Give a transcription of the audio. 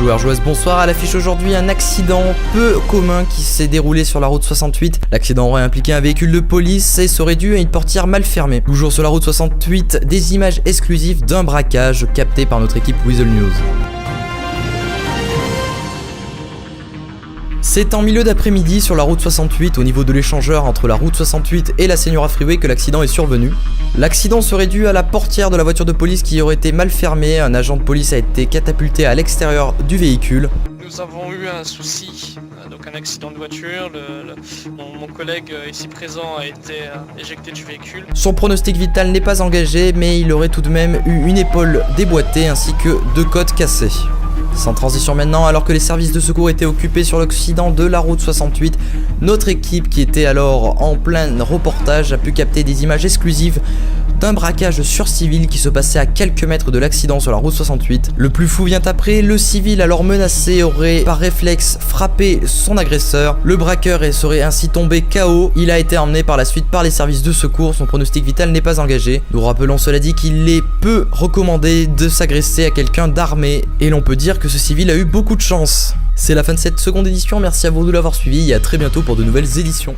Joueuses, bonsoir. À l'affiche aujourd'hui, un accident peu commun qui s'est déroulé sur la route 68. L'accident aurait impliqué un véhicule de police et serait dû à une portière mal fermée. Toujours sur la route 68, des images exclusives d'un braquage capté par notre équipe Weasel News. C'est en milieu d'après-midi sur la route 68 au niveau de l'échangeur entre la route 68 et la Señora Freeway que l'accident est survenu. L'accident serait dû à la portière de la voiture de police qui aurait été mal fermée. Un agent de police a été catapulté à l'extérieur du véhicule. Nous avons eu un souci, donc un accident de voiture. Mon collègue ici présent a été éjecté du véhicule. Son pronostic vital n'est pas engagé, mais il aurait tout de même eu une épaule déboîtée ainsi que 2 côtes cassées. Sans transition maintenant, alors que les services de secours étaient occupés sur l'accident de la route 68, notre équipe qui était alors en plein reportage a pu capter des images exclusives d'un braquage sur civil qui se passait à quelques mètres de l'accident sur la route 68. Le plus fou vient après, le civil alors menacé aurait par réflexe frappé son agresseur. Le braqueur serait ainsi tombé KO. Il a été emmené par la suite par les services de secours, son pronostic vital n'est pas engagé. Nous rappelons cela dit qu'il est peu recommandé de s'agresser à quelqu'un d'armé et l'on peut dire que ce civil a eu beaucoup de chance. C'est la fin de cette seconde édition, merci à vous de l'avoir suivi et à très bientôt pour de nouvelles éditions.